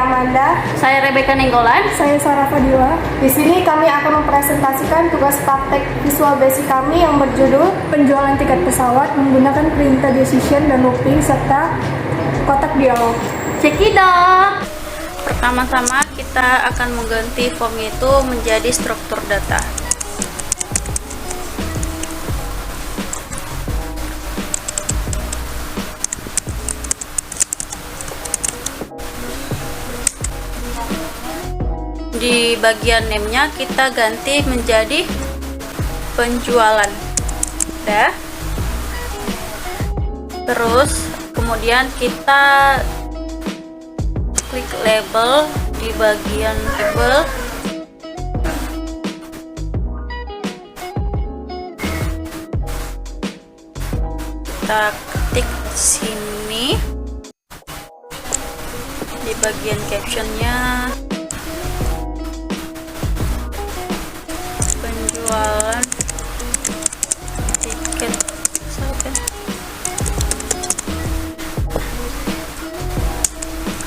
Amanda. Saya Rebecca Nenggolan. Saya Sarah Fadila. Di sini kami akan mempresentasikan tugas praktek Visual Basic kami yang berjudul penjualan tiket pesawat menggunakan Printer Decision dan Looping serta kotak dialog. Cekidot. Pertama-tama kita akan mengganti form itu menjadi struktur data. Di bagian name-nya kita ganti menjadi penjualan. Udah. Terus kemudian kita klik label di bagian label. Kita ketik sini di bagian captionnya penjualan tiket pesawat.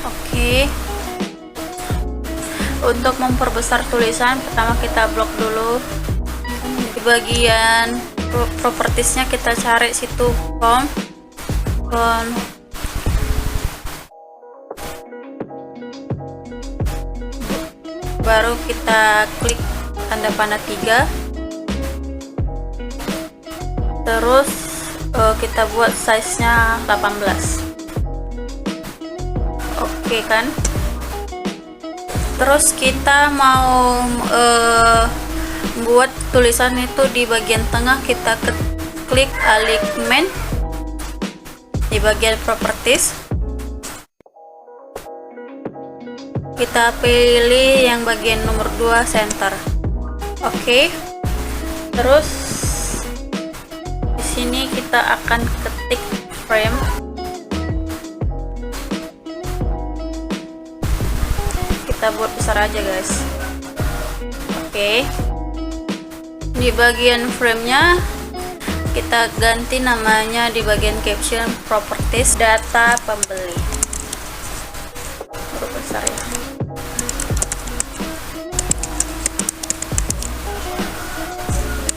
Oke. Untuk memperbesar tulisan, pertama kita blok dulu. Di bagian propertiesnya kita cari situ font. Baru kita klik tanda panah 3, terus kita buat size nya 18. Oke kan, terus kita mau buat tulisan itu di bagian tengah. Kita klik alignment di bagian properties, kita pilih yang bagian nomor 2 center. Oke. Terus di sini kita akan ketik frame. Kita buat besar aja, guys. Oke. Di bagian frame-nya kita ganti namanya di bagian caption properties data pembeli. Huruf besar ya.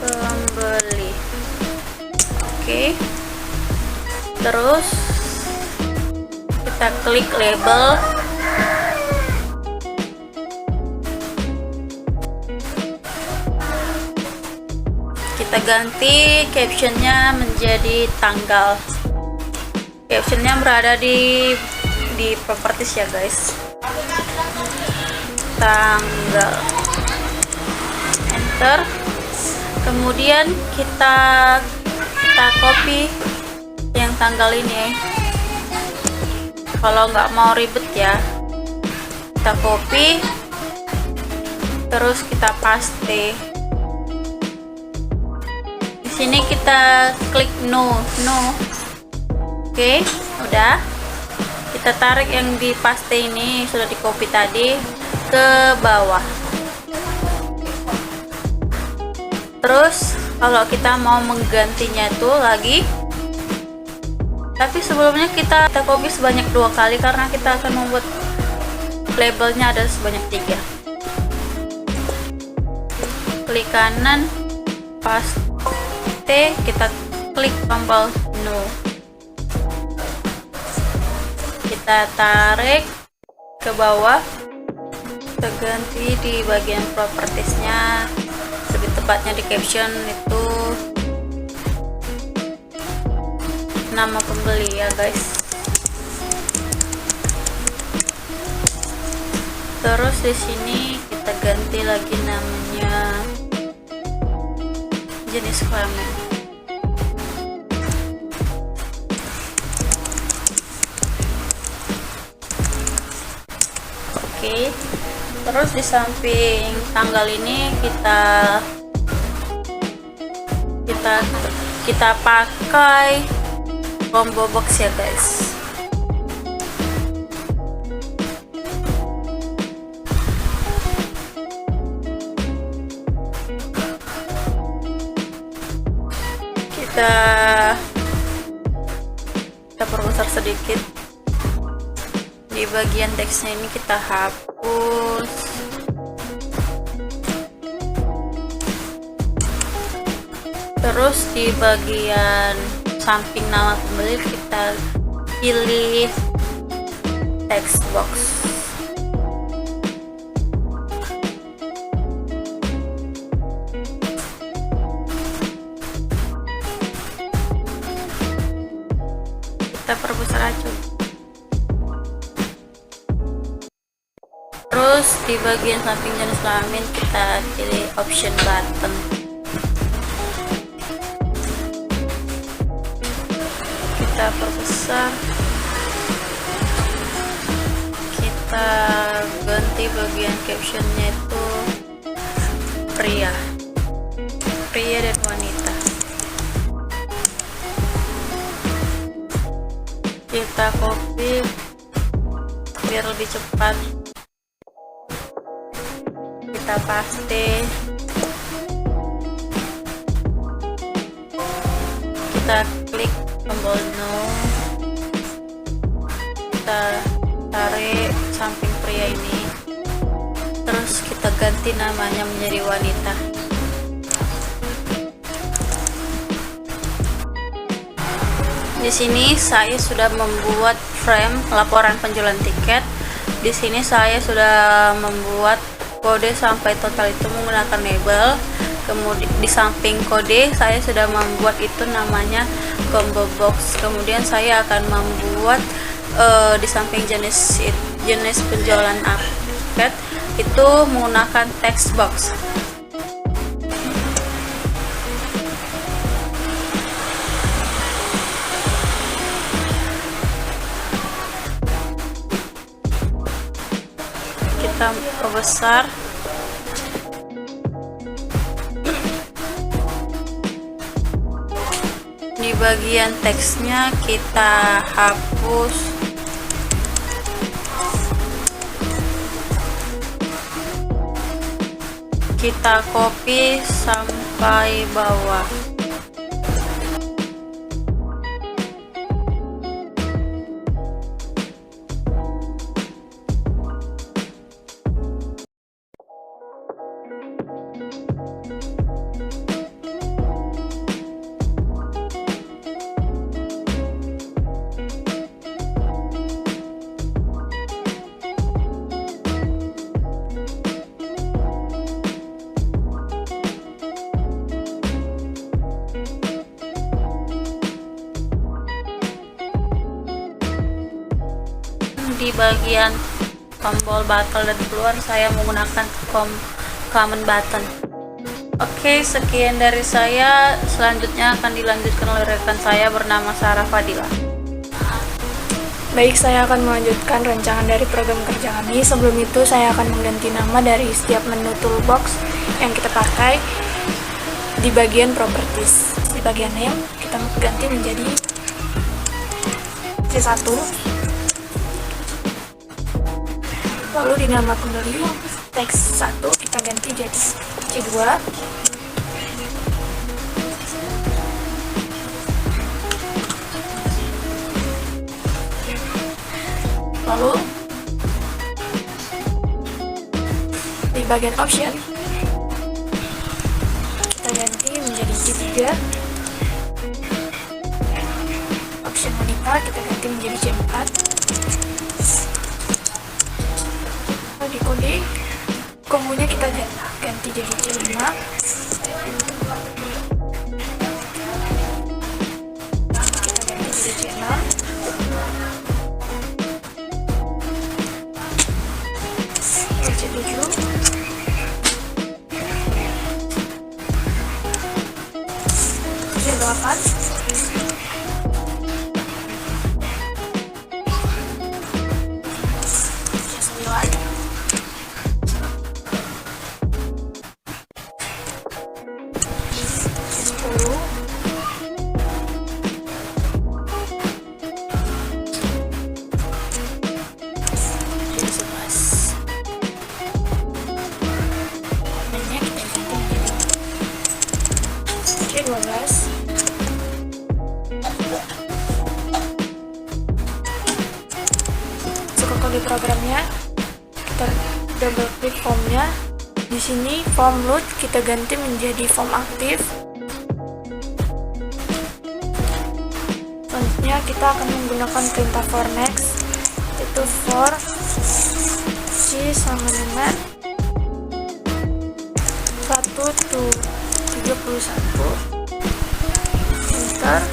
Pembeli. Oke. Terus kita klik label. Kita ganti captionnya menjadi tanggal. Captionnya berada di properties ya, guys. Tanggal. Enter. Kemudian kita copy yang tanggal ini. Kalau nggak mau ribet ya, kita copy terus kita paste. Di sini kita klik no. Oke, udah. Kita tarik yang di paste ini sudah di copy tadi ke bawah. Terus kalau kita mau menggantinya itu lagi, tapi sebelumnya kita copy sebanyak 2 kali karena kita akan membuat labelnya ada sebanyak 3. Klik kanan, paste, kita klik tombol no. Kita tarik ke bawah, kita ganti di bagian propertiesnya, lebih tepatnya di caption itu nama pembeli ya, guys. Terus di sini kita ganti lagi namanya jenis kelamin. Oke. Terus di samping tanggal ini kita pakai combo box ya, guys. Kita perbesar sedikit di bagian teksnya ini kita hapus. Terus di bagian samping nama pembeli kita pilih text box. Kita perbesar aja. Terus di bagian samping jenis kelamin kita pilih option button. Kita perbesar. Kita ganti bagian captionnya itu pria dan wanita. Kita copy biar lebih cepat. Kita paste. Kita klik tombol no. Kita tarik samping pria ini. Terus kita ganti namanya menjadi wanita. Di sini saya sudah membuat frame laporan penjualan tiket. Di sini saya sudah membuat kode sampai total itu menggunakan label. Kemudian di samping kode saya sudah membuat itu namanya combo box. Kemudian saya akan membuat di samping jenis penjualan tiket itu menggunakan text box. Kita perbesar. Di bagian teksnya kita hapus. Kita copy sampai bawah. Di bagian tombol battle dan keluar saya menggunakan command button. Oke, sekian dari saya. Selanjutnya akan dilanjutkan oleh rekan saya bernama Sarah Fadila. Baik, saya akan melanjutkan rancangan dari program kerja kami. Sebelum itu saya akan mengganti nama dari setiap menu toolbox yang kita pakai di bagian properties. Di bagian name kita ganti menjadi C1. Lalu di nama pembeli teks 1 kita ganti jadi C2. Lalu di bagian option kita ganti menjadi C3. Option wanita kita ganti menjadi C4. Di kode kombonya kita ganti jadi C5. Kita ganti jadi C6. C7. C8. C12. kita double klik formnya. Di sini form load kita ganti menjadi form aktif. Selanjutnya kita akan menggunakan perintah for next, yaitu for C sama dengan 1 to 31, enter.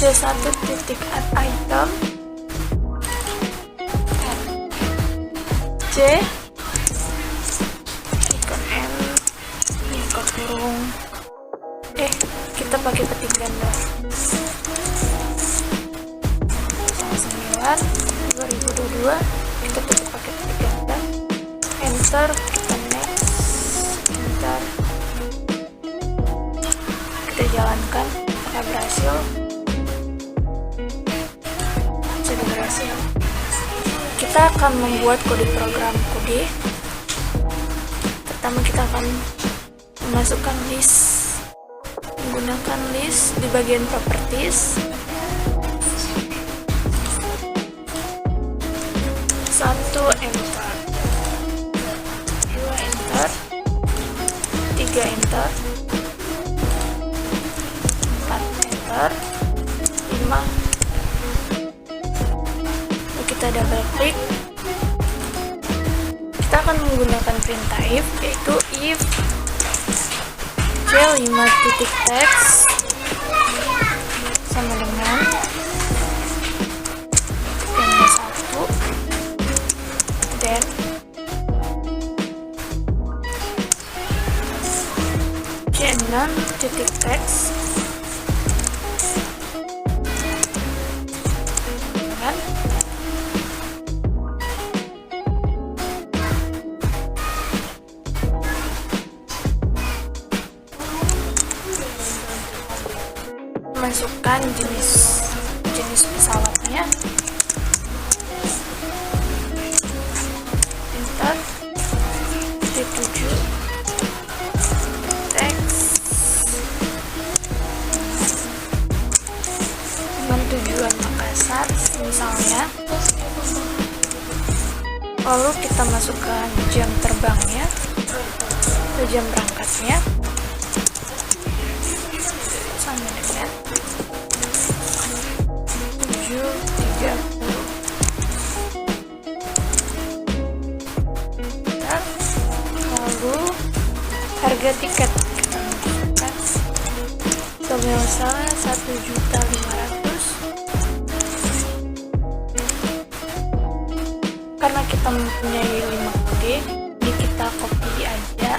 C1 titik add item, C ikon M ikon kurung, kita pakai petik ganda 9/2022, kita tutup pakai petik ganda, enter. Kita next, enter. Kita jalankan, apakah berhasil? Sudah berhasil. Kita akan membuat kode program kode. Pertama kita akan memasukkan list, menggunakan list di bagian properties. 1 enter, 2 enter, 3 enter, 4 enter, 5. Kita double klik. Kita akan menggunakan perintah if, yaitu if c5 titik text sama dengan ganda 1 dan c6 titik text dengan masukkan jenis pesawatnya, enter. C7 teks dengan tujuan Makassar misalnya, lalu kita masukkan jam terbangnya ke jam berangkatnya sama dengan 7.30. Lalu harga tiket kita masukkan kalau nggak salah 1.500.000. Karena kita mempunyai 5 kode, jadi kita copy aja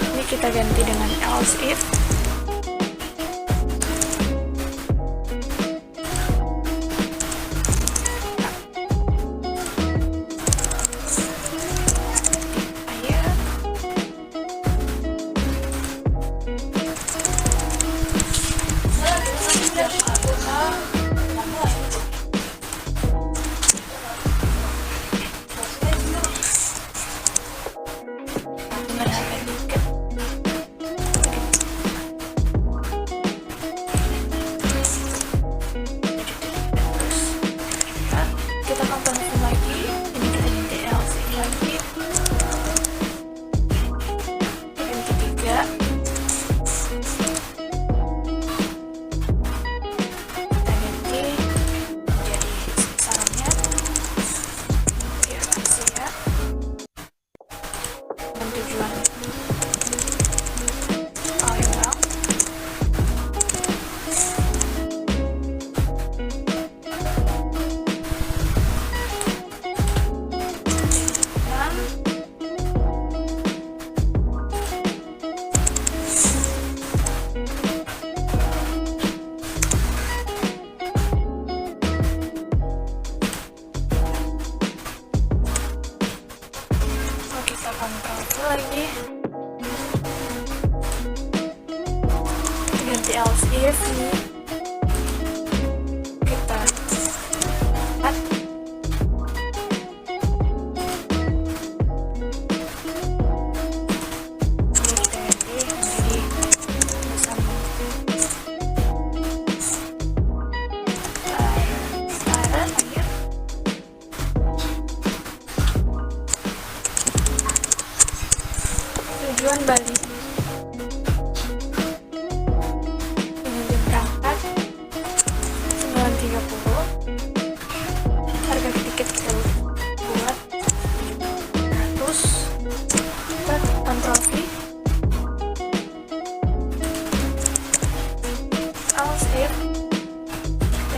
ini kita ganti dengan else if.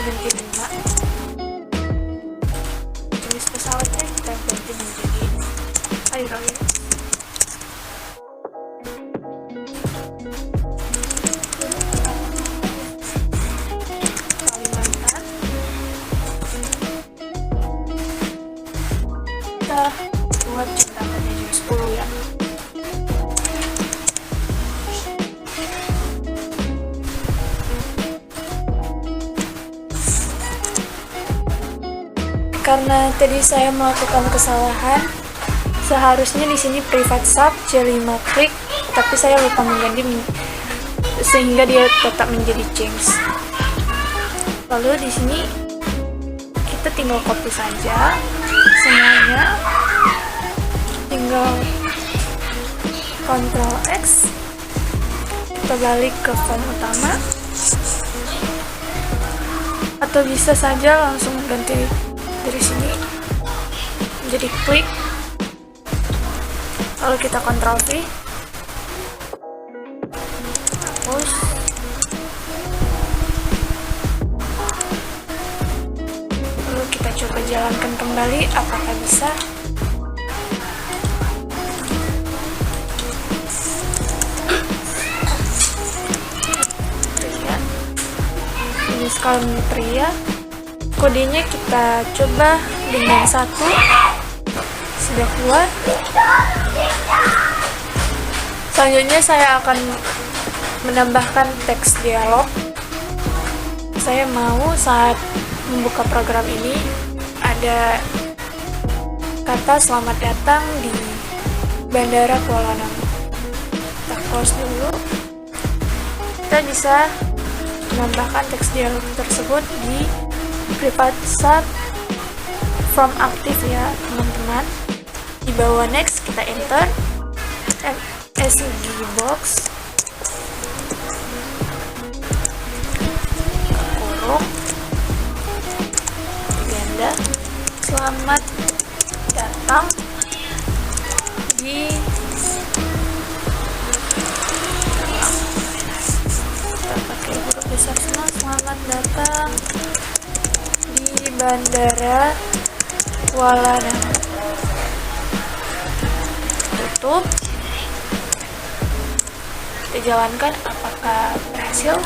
ganti 5. Jenis pesawatnya kita ganti menjadi Aerox. Kalimantan. Kita buat jembatannya jam 10 ya. Karena tadi saya melakukan kesalahan, seharusnya di sini private sub C5 klik, tapi saya lupa mengganti sehingga dia tetap menjadi James. Lalu di sini kita tinggal copy saja semuanya, tinggal Ctrl X, kita balik ke font utama, atau bisa saja langsung ganti dari sini menjadi klik, lalu kita Ctrl V, hapus, lalu kita coba jalankan kembali apakah bisa. Pria, ini skala pria. Kodenya kita coba dengan 1, sudah keluar. Selanjutnya saya akan menambahkan teks dialog. Saya mau saat membuka program ini ada kata selamat datang di Bandara Kuala Namu. Kita close dulu. Kita bisa menambahkan teks dialog tersebut di private sub from active ya teman-teman. Di bawah next kita enter MSG box, kurung ganda selamat datang di kita pakai huruf besar semua, selamat datang di Bandara Kuala Namu. Tutup. Kita jalankan apakah berhasil.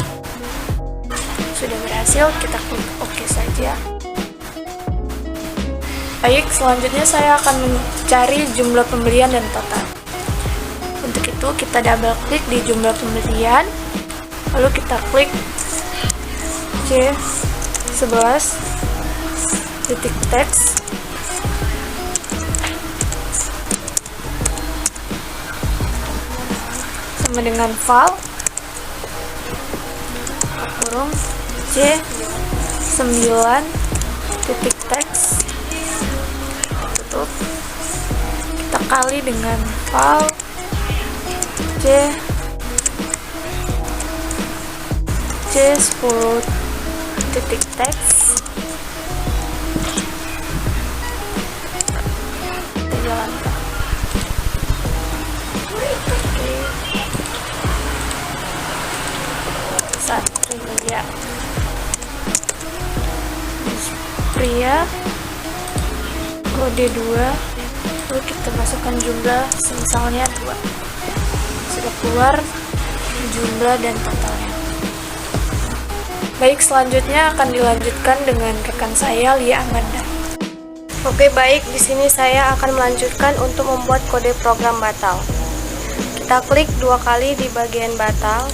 Sudah berhasil, kita klik OK saja. Baik, selanjutnya saya akan mencari jumlah pembelian dan total. Untuk itu kita double klik di jumlah pembelian, lalu kita klik C11 titik teks, sama dengan file kurung C9 titik teks, tutup, kita kali dengan file C10 titik teks, kita jalankan. Satria pria kode 2, lalu kita masukkan jumlah misalnya 2. Sudah keluar jumlah dan totalnya. Baik, selanjutnya akan dilanjutkan dengan rekan saya Lia Amanda. Oke, baik, di sini saya akan melanjutkan untuk membuat kode program batal. Kita klik 2 kali di bagian batal.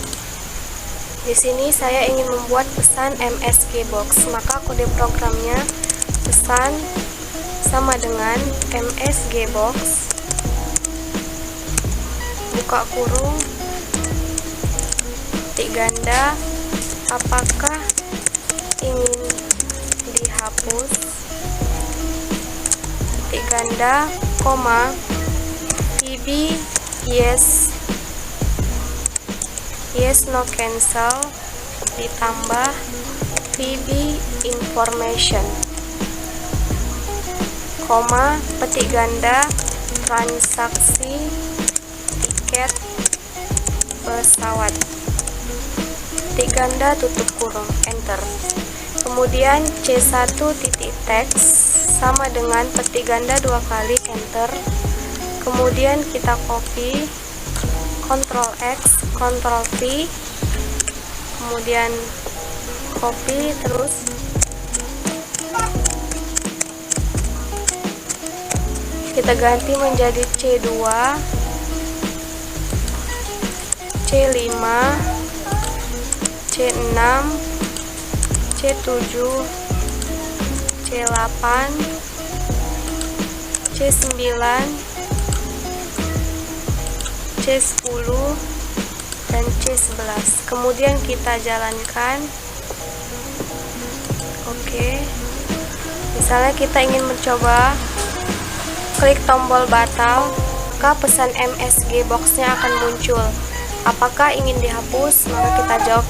Di sini saya ingin membuat pesan MSG box, maka kode programnya pesan sama dengan MSG box, buka kurung, titik ganda, apakah ingin dihapus, titik ganda, koma, PB yes, yes no cancel, ditambah PB information, koma, petik ganda, transaksi tiket pesawat, petik ganda, tutup kurung, enter. Kemudian C1 titik teks sama dengan petik ganda 2 kali, enter. Kemudian kita copy, Ctrl X, Ctrl V, kemudian copy terus kita ganti menjadi C2, C5, C6, C7, C8, C9, C10, dan C11. Kemudian kita jalankan. Oke. Misalnya kita ingin mencoba, klik tombol batal, maka pesan MSG box-nya akan muncul. Apakah ingin dihapus? Maka kita jawab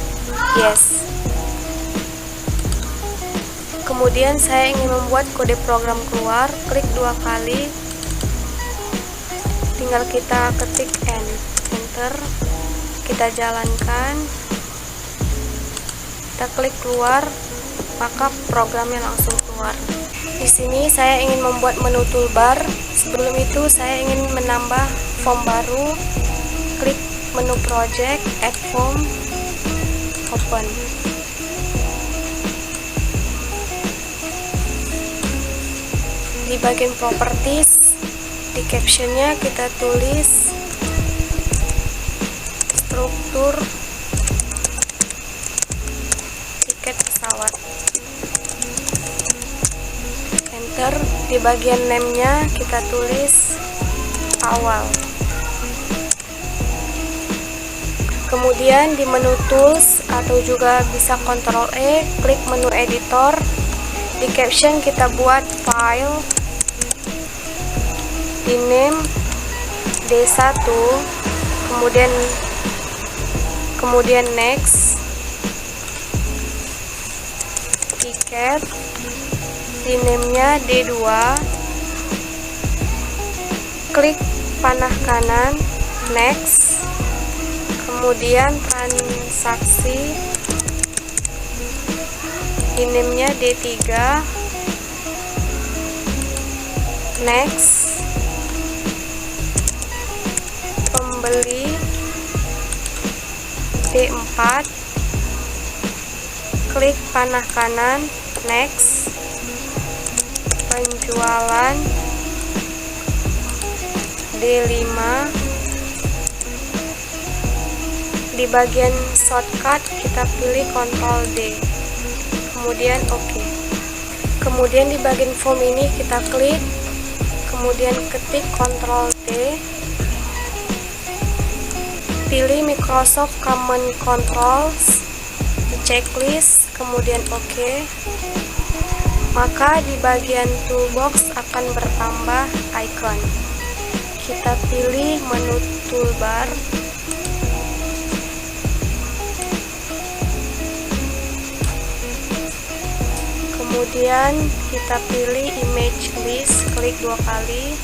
yes. Kemudian saya ingin membuat kode program keluar, klik 2 kali, tinggal kita ketik enter, kita jalankan, kita klik keluar, maka programnya langsung keluar. Di sini saya ingin membuat menu toolbar. Sebelum itu saya ingin menambah form baru, klik menu project, add form, open. Di bagian properties, di captionnya kita tulis struktur tiket pesawat, enter. Di bagian name-nya kita tulis awal. Kemudian di menu tools atau juga bisa Ctrl E, klik menu editor. Di caption kita buat file, di name D1, kemudian next, tiket, di name-nya D2, klik panah kanan, next, kemudian transaksi, di name-nya D3, next, pembeli D4, klik panah kanan, next, penjualan D5. Di bagian shortcut kita pilih Ctrl D, kemudian OK. Kemudian di bagian form ini kita klik, kemudian ketik Ctrl T, pilih Microsoft Common Controls, checklist, kemudian OK. Maka di bagian toolbox akan bertambah icon. Kita pilih menu toolbar, kemudian kita pilih image list, klik 2 kali.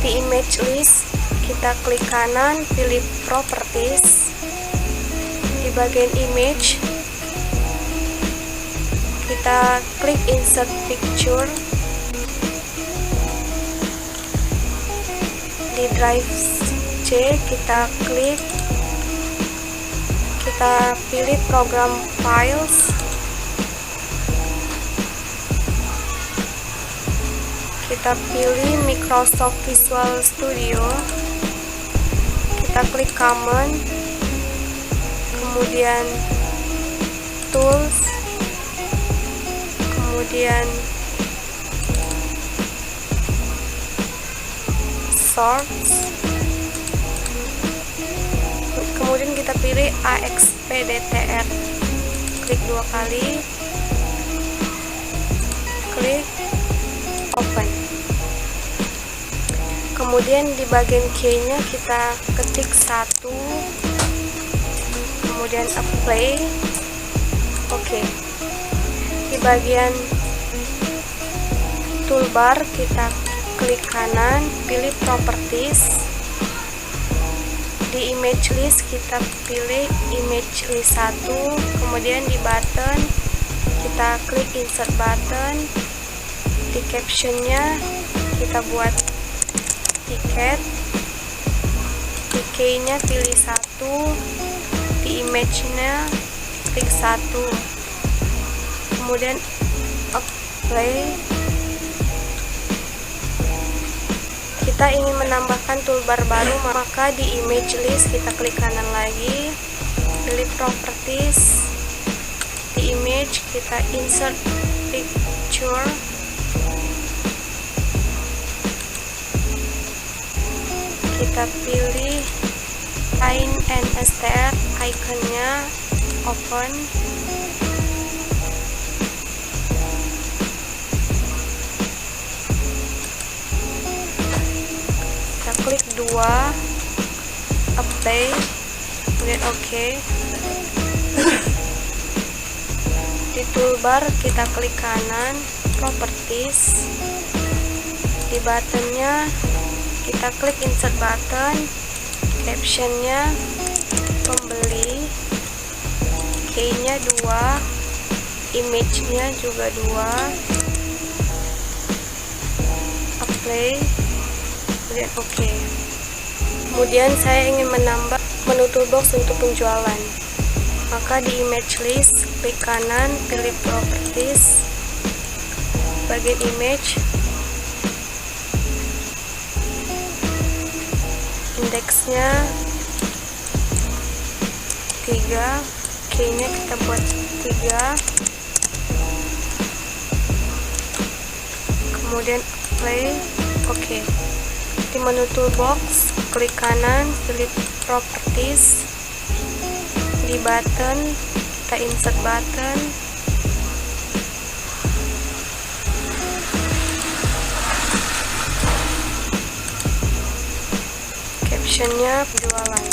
Di image list kita klik kanan, pilih properties. Di bagian image kita klik insert picture. Di drive C kita klik, kita pilih program files, kita pilih Microsoft Visual Studio, kita klik common, kemudian tools, kemudian source, kemudian kita pilih AXPDTR, klik 2 kali, klik open. Kemudian di bagian key-nya kita ketik 1, kemudian apply, oke. Di bagian toolbar kita klik kanan, pilih properties. Di image list kita pilih image list 1, kemudian di button kita klik insert button. Di captionnya kita buat tiket. Di key-nya pilih 1. Di image-nya klik 1. Kemudian apply. Kita ingin menambahkan toolbar baru, maka di image list kita klik kanan lagi, pilih properties. Di image kita insert picture. Kita pilih find and str, iconnya open. Kita klik 2, apply, kemudian OK. Di toolbar kita klik kanan, properties. Di buttonnya kita klik insert button, captionnya pembeli, key-nya 2, image-nya juga 2, apply, kemudian OK. Kemudian saya ingin menambah menu toolbox untuk penjualan, maka di image list klik kanan, pilih properties, bagian image, indeksnya 3, key-nya kita buat 3, kemudian apply, OK. Di menu toolbox klik kanan, pilih properties. Di button kita insert button, captionnya penjualan,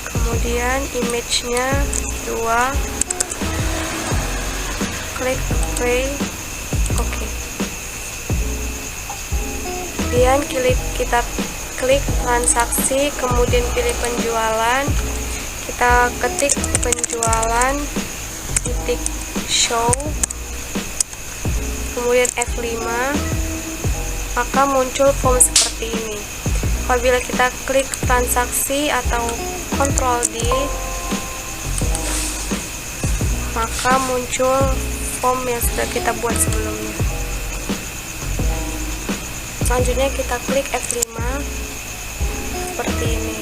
kemudian image-nya 2, klik apply, OK. Kemudian kita klik transaksi, kemudian pilih penjualan, kita ketik penjualan titik show, kemudian F5, maka muncul form seperti ini. Apabila kita klik transaksi atau Ctrl D, maka muncul form yang sudah kita buat sebelumnya. Selanjutnya kita klik F5 seperti ini,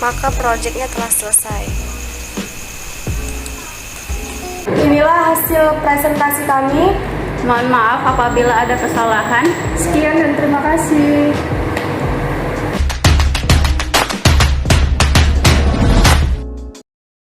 maka projectnya telah selesai. Inilah hasil presentasi kami. Mohon maaf apabila ada kesalahan. Sekian dan terima kasih.